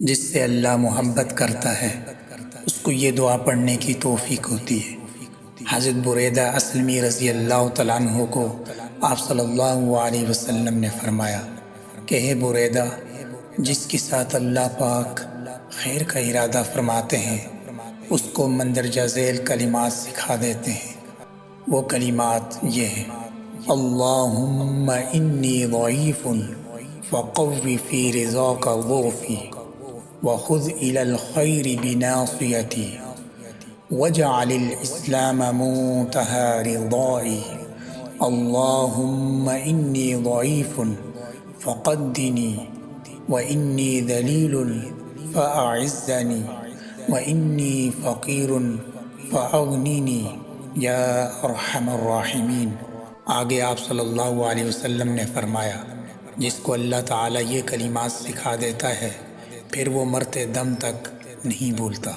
جس سے اللہ محبت کرتا ہے اس کو یہ دعا پڑھنے کی توفیق ہوتی ہے۔ حضرت بریدہ اسلمی رضی اللہ تعالیٰ عنہ کو آپ صلی اللہ علیہ وسلم نے فرمایا کہ اے بریدہ، جس کے ساتھ اللہ پاک خیر کا ارادہ فرماتے ہیں اس کو مندرجہ ذیل کلمات سکھا دیتے ہیں۔ وہ کلمات یہ ہیں: اللہم انی ضعیف فقوی فی رضاک ضعفی وخذ الی الخیر بناصیتی واجعل الاسلام منتہى رضائی۔ اللہم انی ضعیف فقدنی وانی ذلیل فاعزنی وانی فقیر فاغننی یا ارحم الراحمین۔ آگے آپ صلی اللہ علیہ وسلم نے فرمایا جس کو اللہ تعالیٰ یہ کلمات سکھا دیتا ہے پھر وہ مرتے دم تک نہیں بھولتا۔